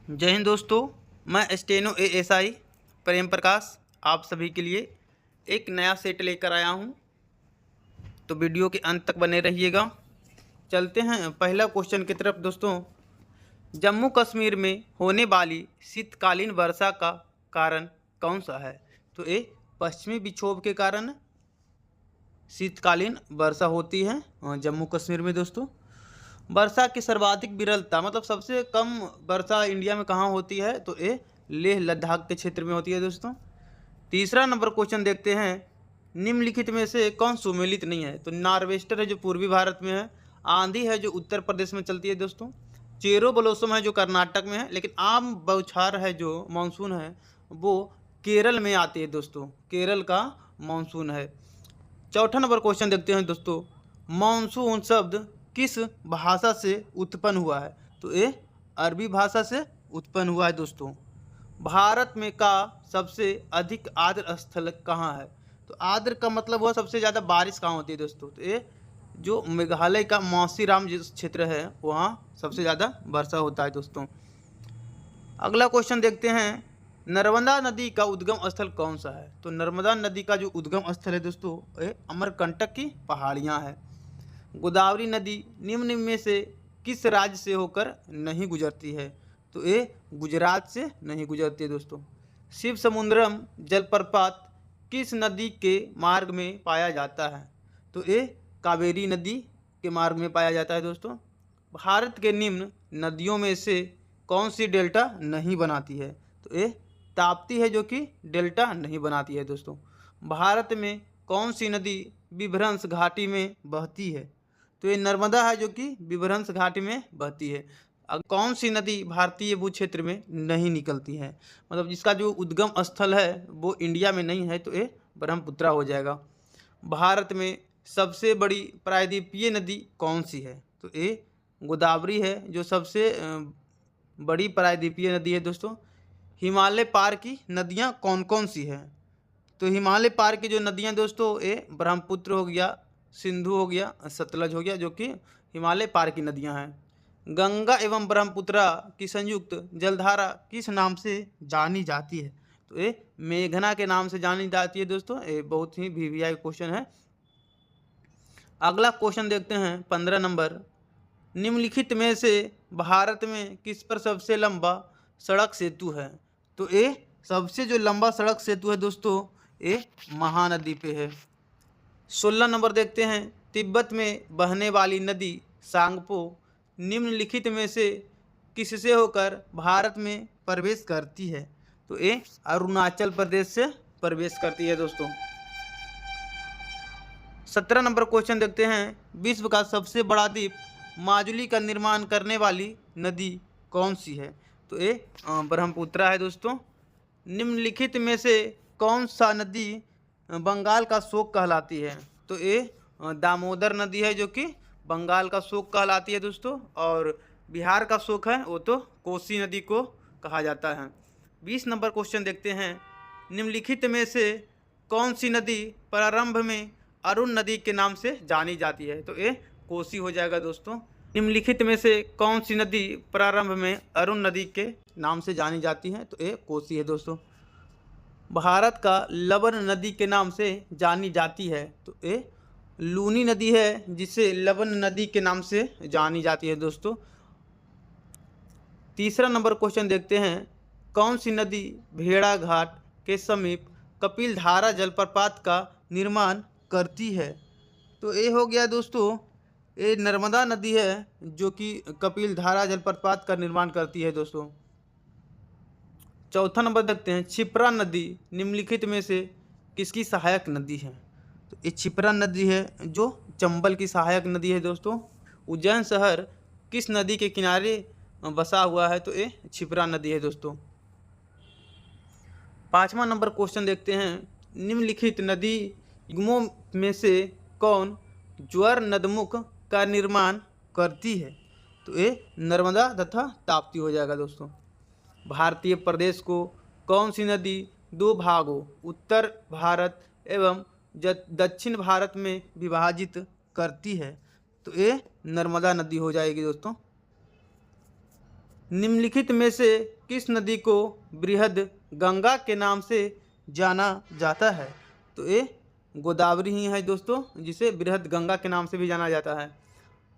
जय हिंद दोस्तों। मैं स्टेनो एएसआई प्रेम प्रकाश आप सभी के लिए एक नया सेट लेकर आया हूं, तो वीडियो के अंत तक बने रहिएगा। चलते हैं पहला क्वेश्चन की तरफ दोस्तों। जम्मू कश्मीर में होने वाली शीतकालीन वर्षा का कारण कौन सा है? तो ये पश्चिमी विक्षोभ के कारण शीतकालीन वर्षा होती है जम्मू कश्मीर में दोस्तों। वर्षा की सर्वाधिक विरलता मतलब सबसे कम वर्षा इंडिया में कहाँ होती है? तो ये लेह लद्दाख के क्षेत्र में होती है दोस्तों। तीसरा नंबर क्वेश्चन देखते हैं, निम्नलिखित में से कौन सुमेलित नहीं है? तो नार्वेस्टर है जो पूर्वी भारत में है, आंधी है जो उत्तर प्रदेश में चलती है दोस्तों, चेरो ब्लोसम है जो कर्नाटक में है, लेकिन आम बौछार है जो मानसून है वो केरल में आती है दोस्तों, केरल का मानसून है। चौथा नंबर क्वेश्चन देखते हैं दोस्तों, मानसून शब्द किस भाषा से उत्पन्न हुआ है? तो ये अरबी भाषा से उत्पन्न हुआ है दोस्तों। भारत में का सबसे अधिक आर्द्र स्थल कहाँ है? तो आर्द्र का मतलब हुआ सबसे ज़्यादा बारिश कहाँ होती है दोस्तों? तो ये जो मेघालय का मौसीराम जिस क्षेत्र है वहाँ सबसे ज़्यादा वर्षा होता है दोस्तों। अगला क्वेश्चन देखते हैं, नर्मदा नदी का उद्गम स्थल कौन सा है? तो नर्मदा नदी का जो उद्गम स्थल है दोस्तों ये अमरकंटक की पहाड़ियाँ हैं। गोदावरी नदी निम्न में से किस राज्य से होकर नहीं गुजरती है? तो ये गुजरात से नहीं गुजरती है दोस्तों। शिव समुद्रम जलप्रपात किस नदी के मार्ग में पाया जाता है? तो ये कावेरी नदी के मार्ग में पाया जाता है दोस्तों। भारत के निम्न नदियों में से कौन सी डेल्टा नहीं बनाती है? तो ये ताप्ती है जो कि डेल्टा नहीं बनाती है दोस्तों। भारत में कौन सी नदी विभ्रंश घाटी में बहती है? तो ये नर्मदा है जो कि विभ्रंश घाटी में बहती है। कौन सी नदी भारतीय भू क्षेत्र में नहीं निकलती है? मतलब जिसका जो उद्गम स्थल है वो इंडिया में नहीं है, तो ये ब्रह्मपुत्रा हो जाएगा। भारत में सबसे बड़ी प्रायद्वीपीय नदी कौन सी है? तो ये गोदावरी है जो सबसे बड़ी प्रायद्वीपीय नदी है दोस्तों। हिमालय पार की नदियाँ कौन कौन सी हैं? तो हिमालय पार की जो नदियाँ दोस्तों ये ब्रह्मपुत्र हो गया, सिंधु हो गया, सतलज हो गया, जो कि हिमालय पार की नदियाँ हैं। गंगा एवं ब्रह्मपुत्रा की संयुक्त जलधारा किस नाम से जानी जाती है? तो ये मेघना के नाम से जानी जाती है दोस्तों। ये बहुत ही वीवीआई क्वेश्चन है। अगला क्वेश्चन देखते हैं 15 नंबर, निम्नलिखित में से भारत में किस पर सबसे लंबा सड़क सेतु है? तो ये सबसे जो लंबा सड़क सेतु है दोस्तों ये महानदी पे है। 16 नंबर देखते हैं, तिब्बत में बहने वाली नदी सांगपो निम्नलिखित में से किससे होकर भारत में प्रवेश करती है? तो ये अरुणाचल प्रदेश से प्रवेश करती है दोस्तों। 17 नंबर क्वेश्चन देखते हैं, विश्व का सबसे बड़ा द्वीप माजुली का निर्माण करने वाली नदी कौन सी है? तो ये ब्रह्मपुत्रा है दोस्तों। निम्नलिखित में से कौन सा नदी बंगाल का शोक कहलाती है? तो ये दामोदर नदी है जो कि बंगाल का शोक कहलाती है दोस्तों। और बिहार का शोक है वो तो कोसी नदी को कहा जाता है। 20 नंबर क्वेश्चन देखते हैं, निम्नलिखित में से कौन सी नदी प्रारंभ में अरुण नदी के नाम से जानी जाती है? तो ये कोसी हो जाएगा दोस्तों। निम्नलिखित में से कौन सी नदी प्रारंभ में अरुण नदी के नाम से जानी जाती है? तो ये कोसी है दोस्तों। भारत का लवण नदी के नाम से जानी जाती है? तो ये लूनी नदी है जिसे लवण नदी के नाम से जानी जाती है दोस्तों। तीसरा नंबर क्वेश्चन देखते हैं, कौन सी नदी भेड़ा घाट के समीप कपिलधारा जलप्रपात का निर्माण करती है? तो ये हो गया दोस्तों, ये नर्मदा नदी है जो कि कपिलधारा जलप्रपात का निर्माण करती है दोस्तों। चौथा नंबर देखते हैं, क्षिप्रा नदी निम्नलिखित में से किसकी सहायक नदी है? तो ये क्षिप्रा नदी है जो चंबल की सहायक नदी है दोस्तों। उज्जैन शहर किस नदी के किनारे बसा हुआ है? तो ये क्षिप्रा नदी है दोस्तों। 5वां नंबर क्वेश्चन देखते हैं, निम्नलिखित नदी युग्मों में से कौन ज्वर नदमुख का निर्माण करती है? तो ये नर्मदा तथा ताप्ती हो जाएगा दोस्तों। भारतीय प्रदेश को कौन सी नदी दो भागों उत्तर भारत एवं दक्षिण भारत में विभाजित करती है? तो ये नर्मदा नदी हो जाएगी दोस्तों। निम्नलिखित में से किस नदी को बृहद गंगा के नाम से जाना जाता है? तो ये गोदावरी ही है दोस्तों, जिसे बृहद गंगा के नाम से भी जाना जाता है।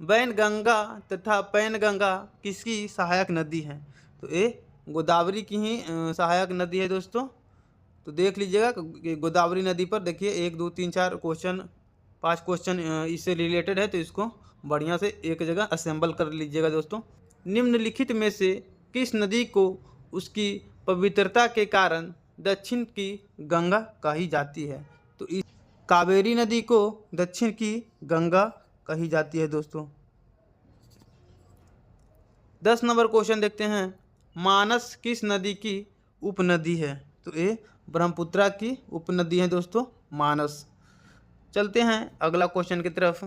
वैनगंगा तथा पैनगंगा किसकी सहायक नदी है? तो ये गोदावरी की ही सहायक नदी है दोस्तों। तो देख लीजिएगा कि गोदावरी नदी पर देखिए 1 2 3 4 क्वेश्चन 5 क्वेश्चन इससे रिलेटेड है, तो इसको बढ़िया से एक जगह असेंबल कर लीजिएगा दोस्तों। निम्नलिखित में से किस नदी को उसकी पवित्रता के कारण दक्षिण की गंगा कही जाती है? तो इस कावेरी नदी को दक्षिण की गंगा कही जाती है दोस्तों। 10 नंबर क्वेश्चन देखते हैं। मानस किस नदी की उपनदी है? तो ये ब्रह्मपुत्रा की उपनदी है दोस्तों मानस। चलते हैं अगला क्वेश्चन की तरफ।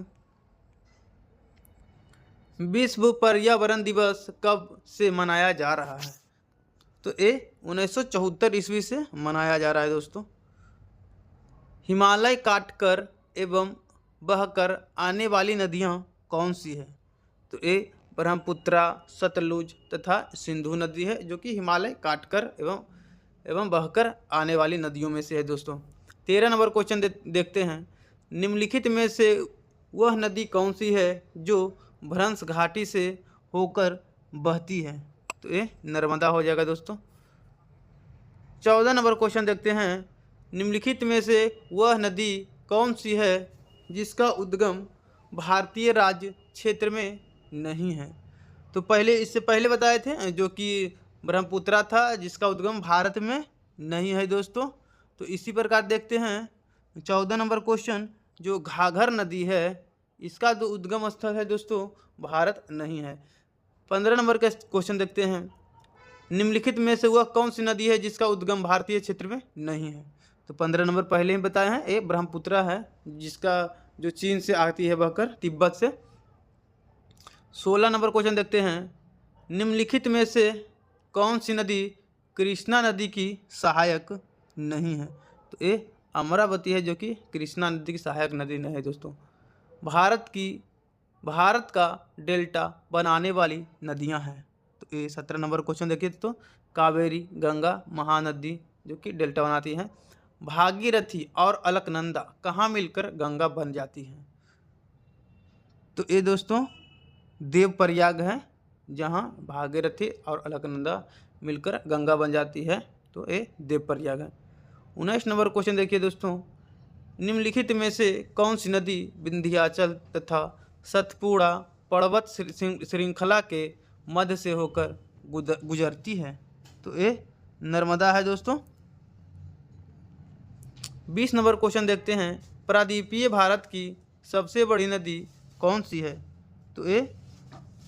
विश्व पर्यावरण दिवस कब से मनाया जा रहा है? तो ये 1974 ईस्वी से मनाया जा रहा है दोस्तों। हिमालय काटकर एवं बहकर आने वाली नदियाँ कौन सी है? तो ये ब्रह्मपुत्रा, सतलुज तथा सिंधु नदी है, जो कि हिमालय काटकर एवं बहकर आने वाली नदियों में से है दोस्तों। 13 नंबर क्वेश्चन देखते हैं। निम्नलिखित में से वह नदी कौन सी है जो भ्रंश घाटी से होकर बहती है? तो ये नर्मदा हो जाएगा दोस्तों। 14 नंबर क्वेश्चन देखते हैं। निम्नलिखित में से वह नदी कौन सी है जिसका उद्गम भारतीय राज्य क्षेत्र में नहीं है? तो इससे पहले बताए थे जो कि ब्रह्मपुत्रा था, जिसका उद्गम भारत में नहीं है दोस्तों। तो इसी प्रकार देखते हैं 14 नंबर क्वेश्चन, जो घाघर नदी है इसका जो उद्गम स्थल है दोस्तों भारत नहीं है। 15 नंबर का क्वेश्चन देखते हैं। निम्नलिखित में से वह कौन सी नदी है जिसका उद्गम भारतीय क्षेत्र में नहीं है? तो 15 नंबर पहले ही बताए हैं, ये ब्रह्मपुत्रा है, जिसका जो चीन से आती है बहकर तिब्बत से। 16 नंबर क्वेश्चन देखते हैं। निम्नलिखित में से कौन सी नदी कृष्णा नदी की सहायक नहीं है? तो ये अमरावती है, जो कि कृष्णा नदी की सहायक नदी नहीं है दोस्तों। भारत का डेल्टा बनाने वाली नदियां हैं। तो ये 17 नंबर क्वेश्चन देखिए तो कावेरी, गंगा, महानदी जो कि डेल्टा बनाती हैं। भागीरथी और अलकनंदा कहाँ मिलकर गंगा बन जाती है? तो ये दोस्तों देवप्रयाग है, जहाँ भागीरथी और अलकनंदा मिलकर गंगा बन जाती है। तो ये देवप्रयाग है। 19 नंबर क्वेश्चन देखिए दोस्तों। निम्नलिखित में से कौन सी नदी विंध्याचल तथा सतपुड़ा पर्वत श्रृंखला के मध्य से होकर गुजरती है? तो ये नर्मदा है दोस्तों। 20 नंबर क्वेश्चन देखते हैं। प्रायद्वीपीय भारत की सबसे बड़ी नदी कौन सी है? तो ये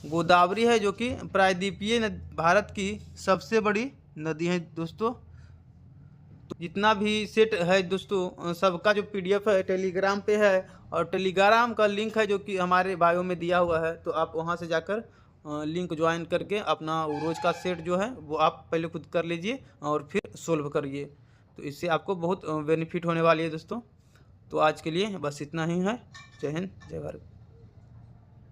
गोदावरी है, जो कि प्रायद्वीपीय भारत की सबसे बड़ी नदी है दोस्तों। तो जितना भी सेट है दोस्तों, सबका जो PDF है टेलीग्राम पे है, और टेलीग्राम का लिंक है जो कि हमारे बायो में दिया हुआ है। तो आप वहां से जाकर लिंक ज्वाइन करके अपना रोज़ का सेट जो है वो आप पहले खुद कर लीजिए और फिर सोल्व करिए। तो इससे आपको बहुत बेनिफिट होने वाली है दोस्तों। तो आज के लिए बस इतना ही है। जय हिंद, जय भारत।